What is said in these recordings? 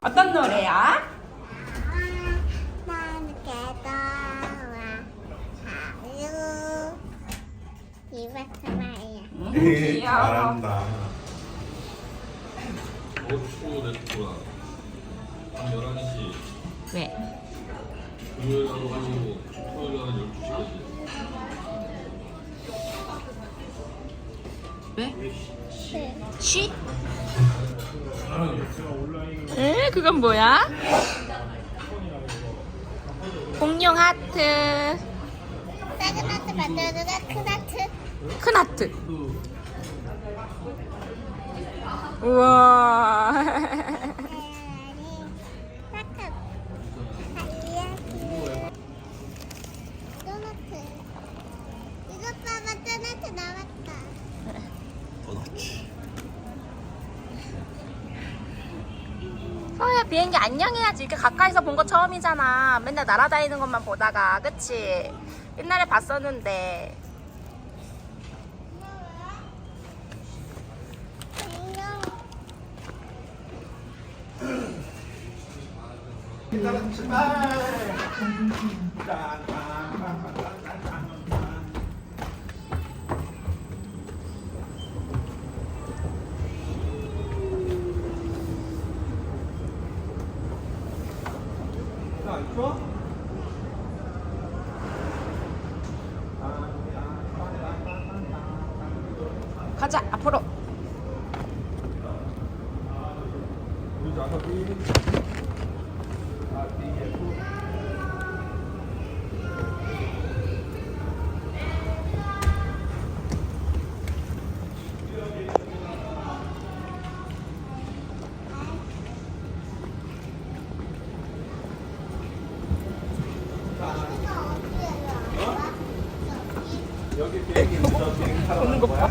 어떤 노래야? 나는 개도와 하루 이베트마야. 귀여워. 잘한다. 어초 레스토랑 한 11시 왜? 금요일 하고 토요일 한 12시까지 왜? 쉬? 에? 그건 뭐야? 공룡 하트. 작은 하트 만들어주가 큰 하트. 큰 하트. 우와. 도너트. 이것 봐봐, 도너트 나왔다. 도넛. 서야 비행기 안녕해야지. 이렇게 가까이서 본 거 처음이잖아. 맨날 날아다니는 것만 보다가, 그치? 옛날에 봤었는데. 가자, 앞으로. 여기 비행기 있어. 비행기 타러 가는 거야?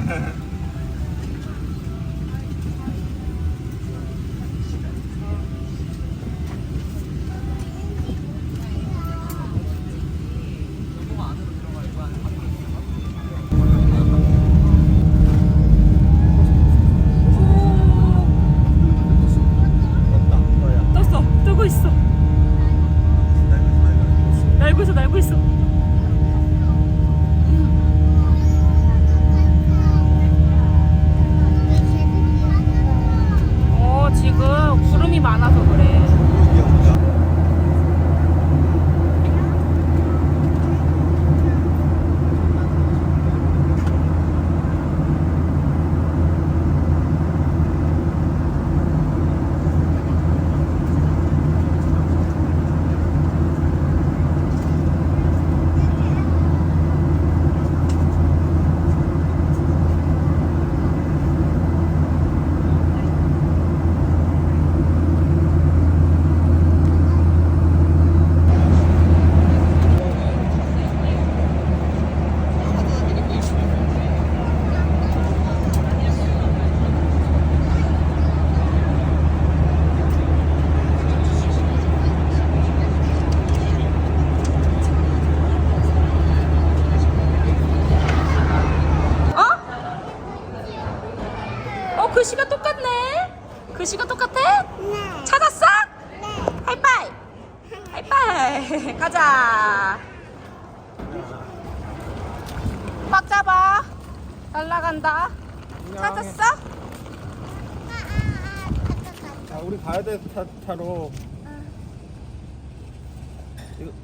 떴어. 뜨고 있어. 날고 있어, 날고 있어. 지금 구름이 많아서 그래. 글씨가 똑같네. 글씨가 똑같아? 네. 찾았어? 네. 하이파이. 하이파이. 가자. 꽉 잡아. 날라간다. 찾았어? 자, 우리 가야 돼 차로.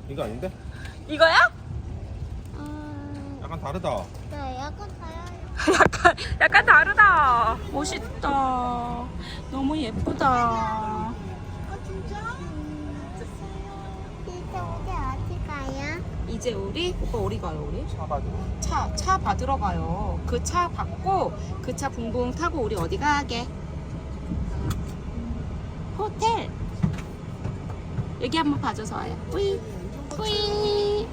이거 아닌데? 이거야? 약간 다르다. 네, 약간 다양해. 약간 다르다. 멋있다. 너무 예쁘다. 진짜? 이제 어디 가요? 이제 우리 오빠 어디 가요 우리? 차 받으러. 차 받으러 가요. 그 차 받고 그 차 붕붕 타고 우리 어디 가게? 호텔. 여기 한번 봐줘서 와요. 뿌이 뿌이.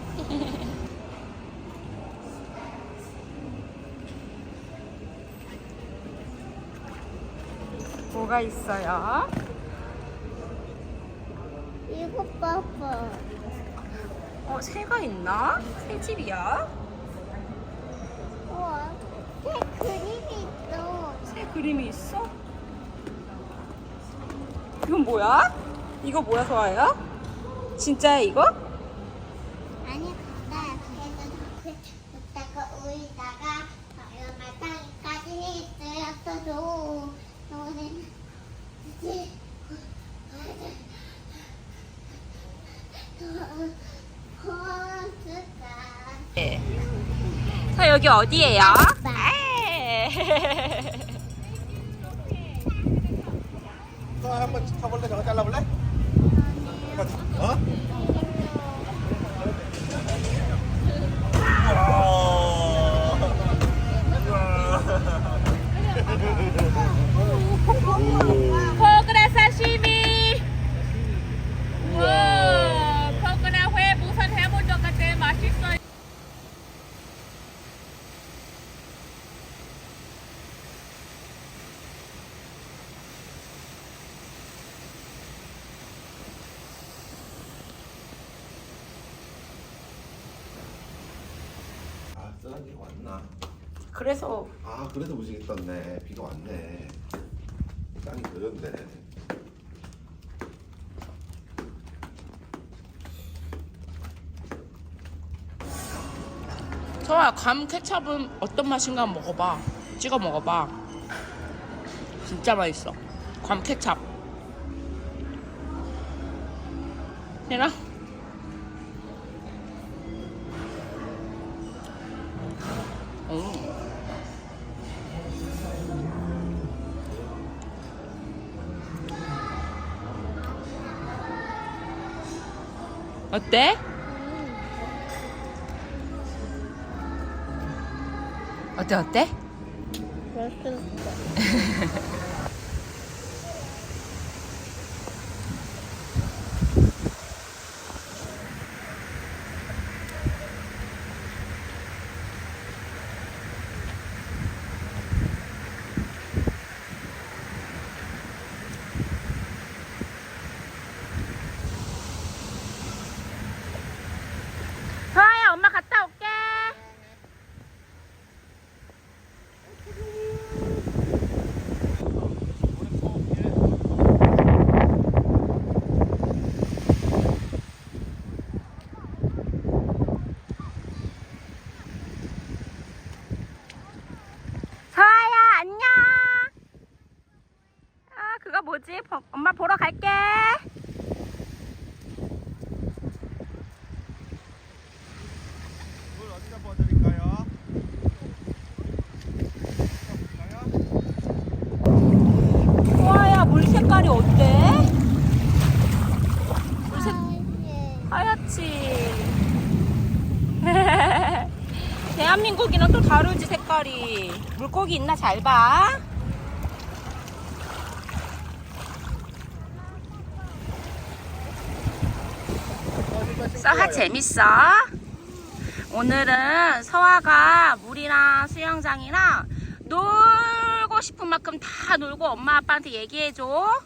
뭐가 있어요? 이거 봐봐. 새가 있나? 새집이야? 우와, 새 그림이 있어. 새 그림이 있어? 이건 뭐야? 이거 뭐야, 서아야? 진짜야, 이거? 아니 갔다 그래서 그다가 우리다가 마땅히까지 있었어도 너는 이제 서 여기 어디예요? 너 한번 타볼래? 저거 잘라볼래? 어? 포그라 사시미. 우와, 포그라 회 무슨 해본 적 같아. 맛있어. 아, 쓰라기가 왔나? 그래서 아, 그래서 무지개 떴네. 비가 왔네. 땅이 더렸네. 서아야, 감 케찹은 어떤 맛인가 한번 먹어봐. 찍어 먹어봐. 진짜 맛있어. 감 케찹. 되나? 어때? 어때? 서아야, 엄마 갔다 올게. 서아야, 안녕. 아, 그거 뭐지? 엄마 보러 갈게. 물 어디다 부어드릴까요? 서아야, 물 색깔이 어때? 하얗지. 대한민국이랑 또 다르지, 색깔이. 물고기 있나 잘 봐. 서아 재밌어? 오늘은 서아가 물이랑 수영장이랑 놀고 싶은 만큼 다 놀고 엄마 아빠한테 얘기해줘.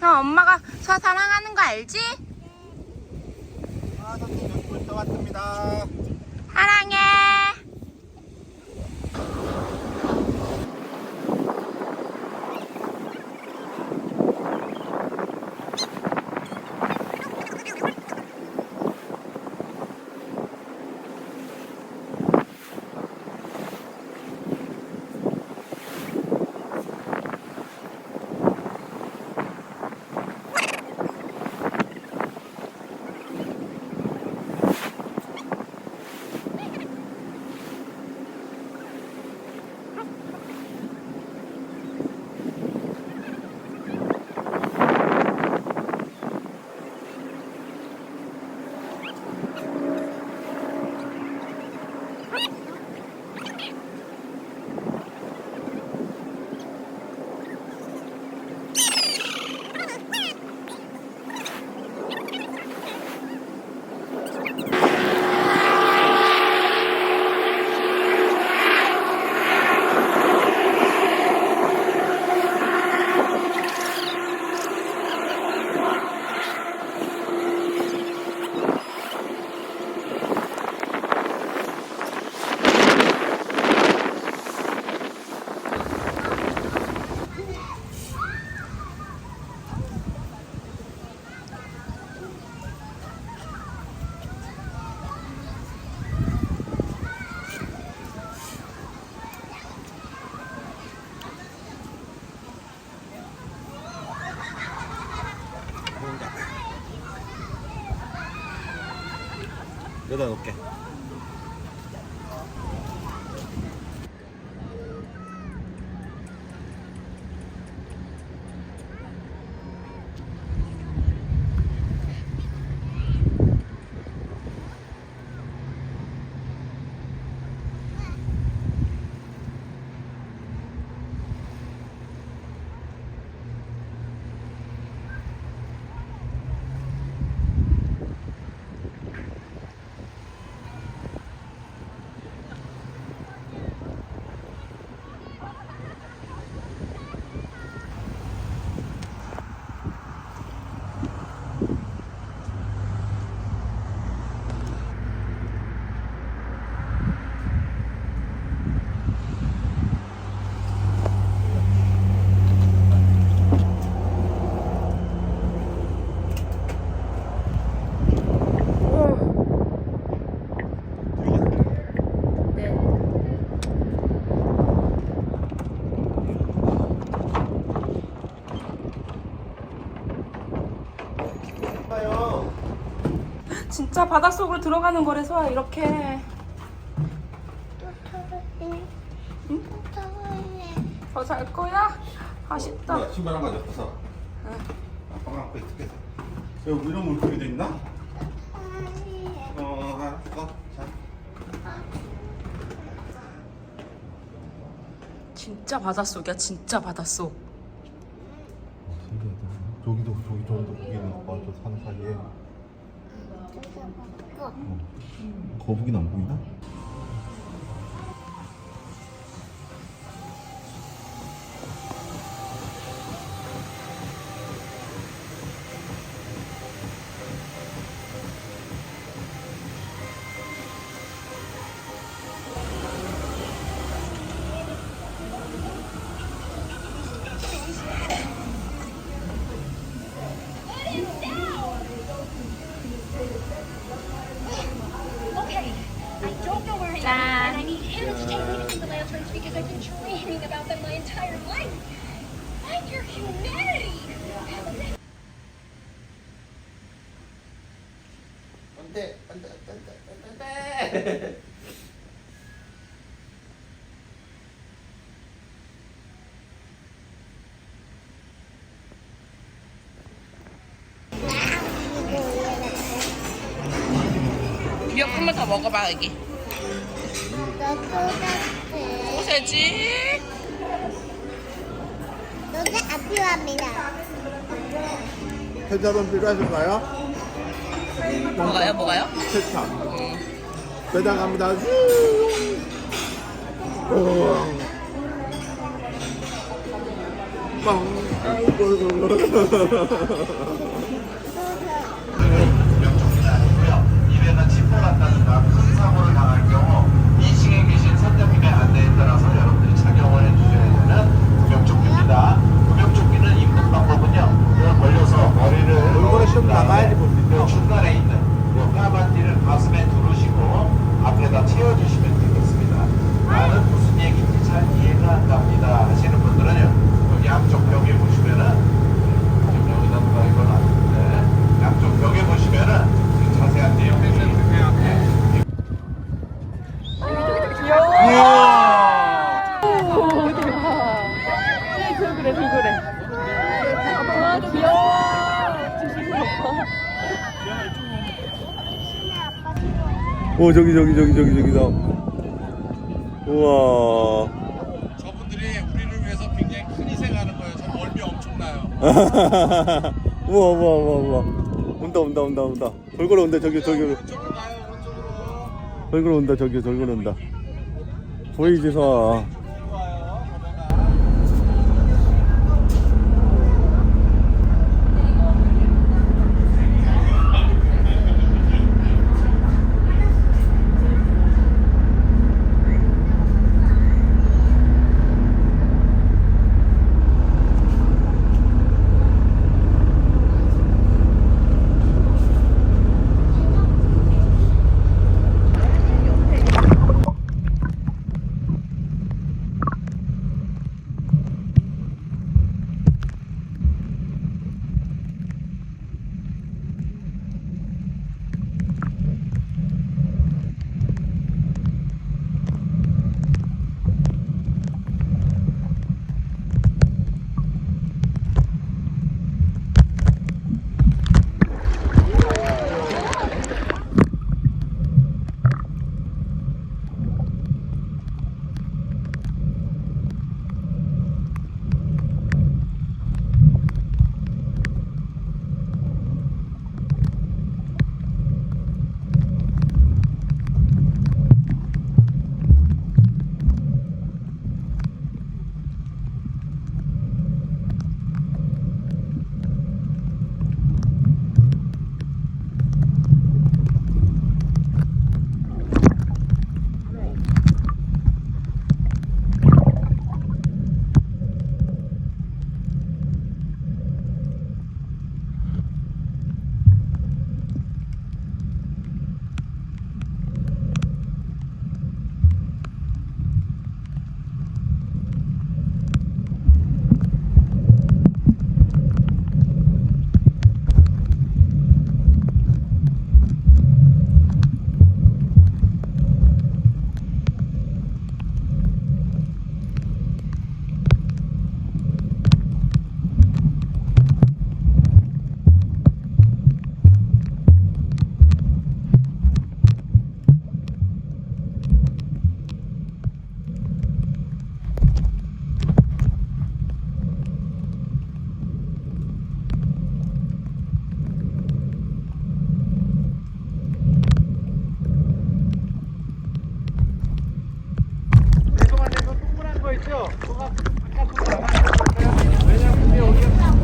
형, 엄마가 서아 사랑하는 거 알지? 아, 선생님 여기 벌써 왔습니다. 사랑해. 여기다 놓을게. 네. 봐요. 진짜 바닷속으로 들어가는 거래 소아 이렇게. 응? 더 잘 거야? 아쉽다. 뭐야, 신발 한 가지 없어. 아빠가 앞에 있을게. 여기 이런 물고기 돼 있나? 알았어. 자. 진짜 바닷속이야, 진짜 바닷속. 신기하다. 저기도 저기 정도 거기 있는 거 봐. 저 산 사이에. 거북이는 안 보이나? Okay, I don't know where I am, and I need him to take me to see the lanterns because I've been dreaming about them my entire life. Find your humanity! 안돼 안돼 안돼 안돼. 미역 한 번 더 먹어봐 여기. 소세지. 여기 안 필요합니다. 케찹은 필요하신가요? 뭐가요? 케찹. 배달 갑니다. 이래가 침몰한다든가 큰 사고를 당할 경우 2층에 계신 선장님의 안내에 따라서 여러분들이 착용을 해주셔야 되는 구명조끼입니다. 구명조끼는 입는 방법은요. 이걸 벌려서 머리를 얼굴에 좀 나가야지 볼수 중간에 있는 이 까만띠를 가슴에 두르시고 앞에다 채워주시면 되겠습니다. 나는 무슨 얘기인지 잘 이해가 안 갑니다 하시는 분들은요. 여기 양쪽 벽에 보시면은 지금 여기다 누가 이건 아닌데 양쪽 벽에 보시면은 자세한 내용이 오 저기다. 우와. 저분들이 우리를 위해서 굉장히 큰 희생하는 거예요. 저 멀미 엄청나요. 우와. 온다. 돌고래 온다. 저기로. 오른쪽으로 가요. 오른쪽으로. 돌고래 온다. 보이지 서. 거 있죠? 그거 바깥으로 나가요. 왜냐면 그게 여기가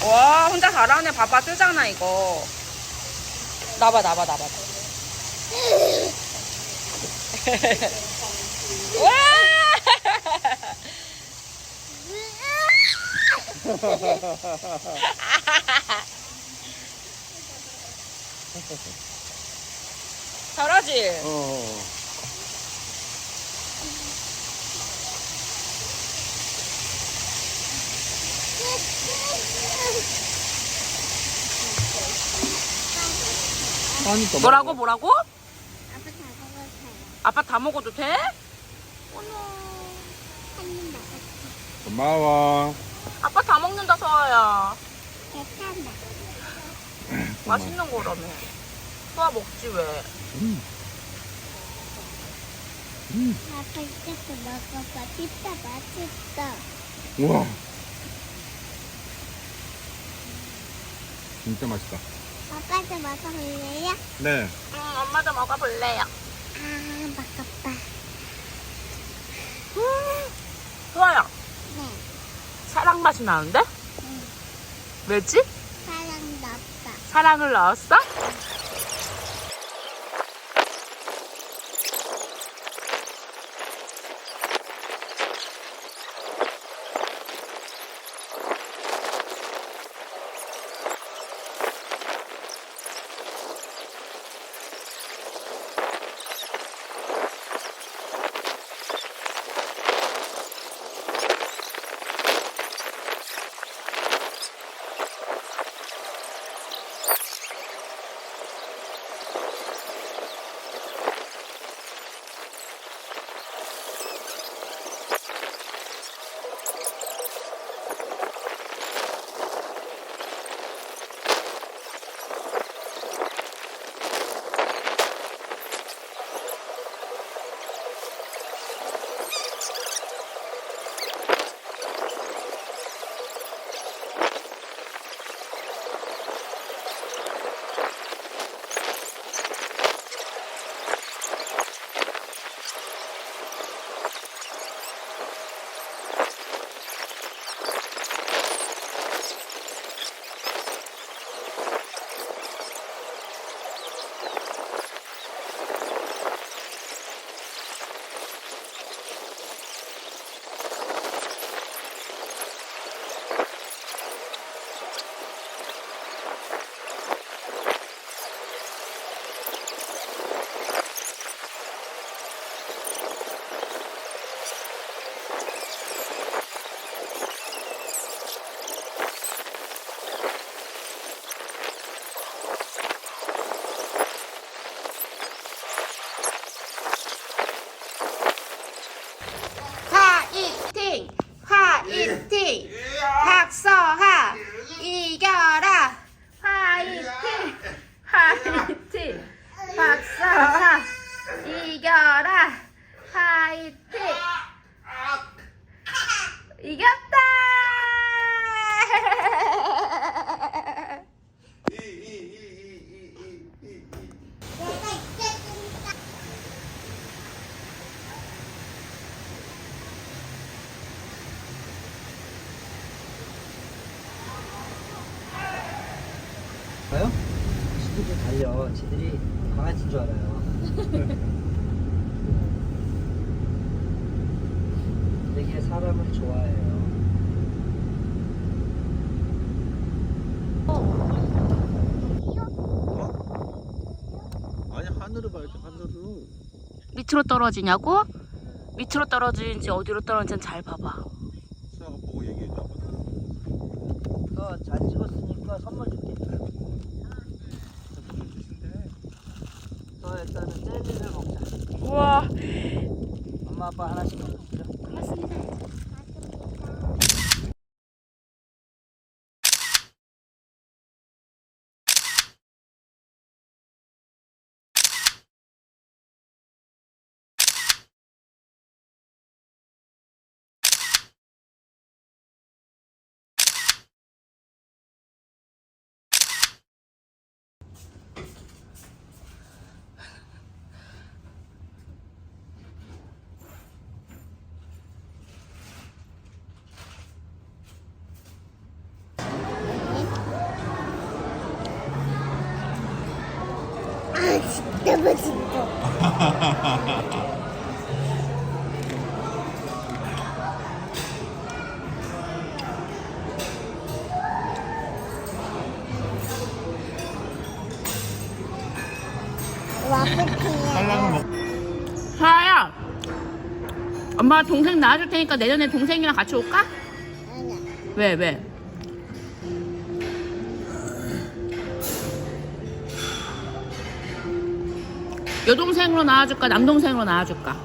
와, 혼자 잘하네. 봐봐, 뜨잖아, 이거. 나봐. 와! 잘하지? 뭐라고? 아빠 다 먹어도 돼? 고마워. 아빠 다 먹는다, 서아야. 괜찮아. 맛있는 거라며. 서아 먹지, 왜? 아빠 이것도 먹어봐. 진짜 맛있어. 우와. 진짜 맛있다. 아빠도 먹어볼래요? 네. 응, 엄마도 먹어볼래요. 아, 먹어봐. 서아야, 네. 사랑 맛이 나는데? 왜지? 사랑 넣었어. 사랑을 넣었어? 화이팅! 박서하 이겨라! 화이팅! 박서하 이겨라! 화이팅! 이겼다! 봐요? 지들이 달려. 지들이 강아지인 줄 알아요. 되게 사람을 좋아해요. 아니 하늘을 봐야지 하늘을. 밑으로 떨어지냐고? 밑으로 떨어지는지 어디로 떨어지는지 잘 봐봐. 수아가 보고 얘기해줘. 잘 찍었으니까 선물 줄게. 일단은 젤리를 먹자. 우와, 엄마 아빠 하나씩 드려. 아, 진짜 맛있어. 와플이야. 하야, 엄마 동생 낳아줄 테니까 내년에 동생이랑 같이 올까? 아니야. 왜? 여동생으로 낳아줄까? 남동생으로 낳아줄까?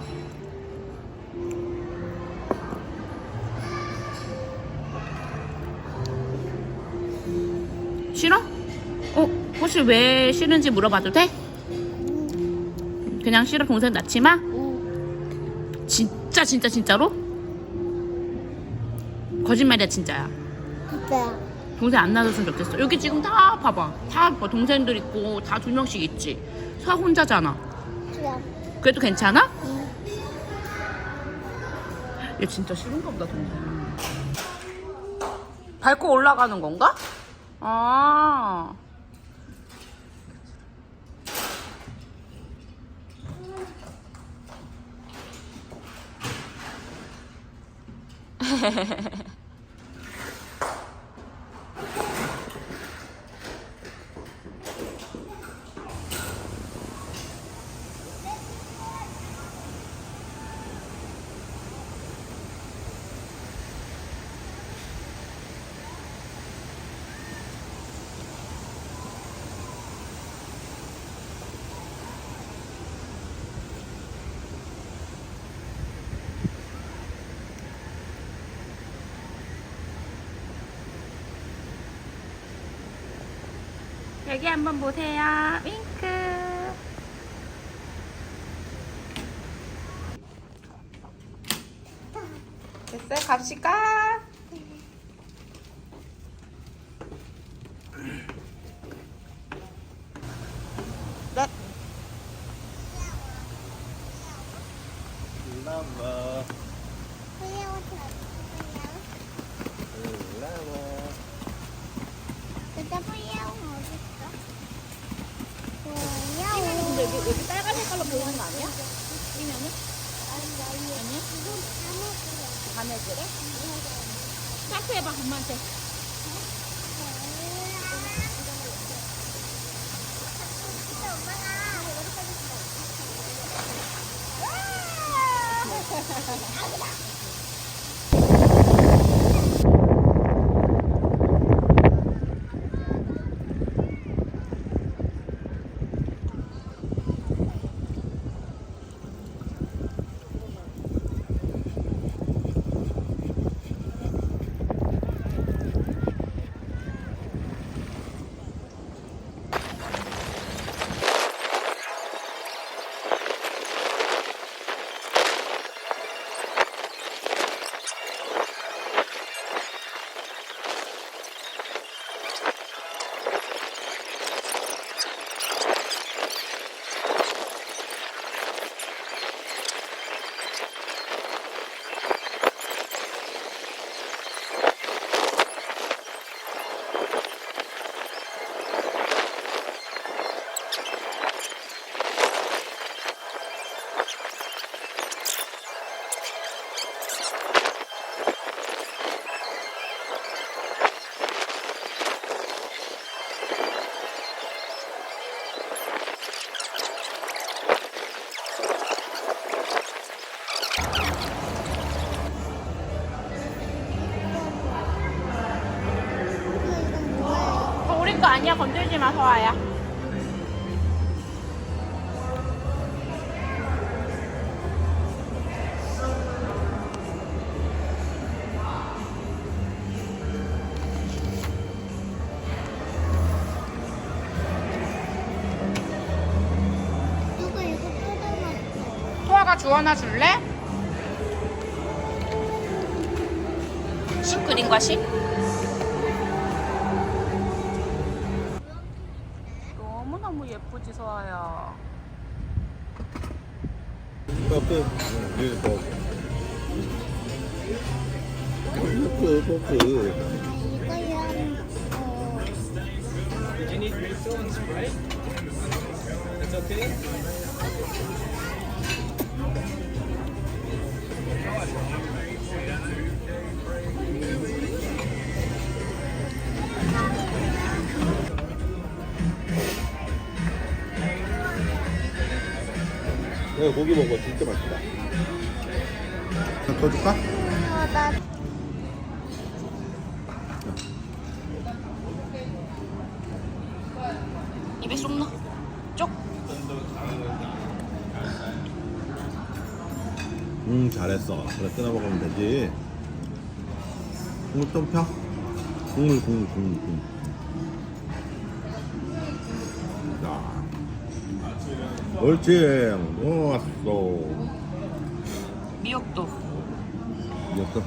싫어? 혹시 왜 싫은지 물어봐도 돼? 그냥 싫어? 동생 낳지 마? 진짜로? 거짓말이야 진짜야. 진짜. 동생 안 낳아줬으면 좋겠어. 여기 지금 다 봐봐. 다 뭐 동생들 있고 다 2명씩 있지. 서 혼자잖아. 그래. 그래도 괜찮아? 얘 진짜 싫은가 보다 동생. 밟고 올라가는 건가? 아. 여기 한번 보세요. 윙크. 됐어요? 갑시다. 네. 근데 여기 빨간 색깔로 보이는 거 아니야? 뛰면은? 아니야? 밤에 그래? 스타트 해봐, 엄마한테. 우리 거 아니야. 건들지 마, 서아야. 하나 주워나 줄래? 싱크림과 식? 너무너무 예쁘지 서아야. 버프. 버프. 이거랑 Did you need refill and Sprite? That's okay? 내가 고기 먹어. 진짜 맛있다. 더 줄까? 나 입에 쏙 넣어. 쪽. 잘했어. 그래 끊어 먹으면 되지. 국물 좀 펴. 국물. 자, 옳지. 왔어. 미역도. 이었어.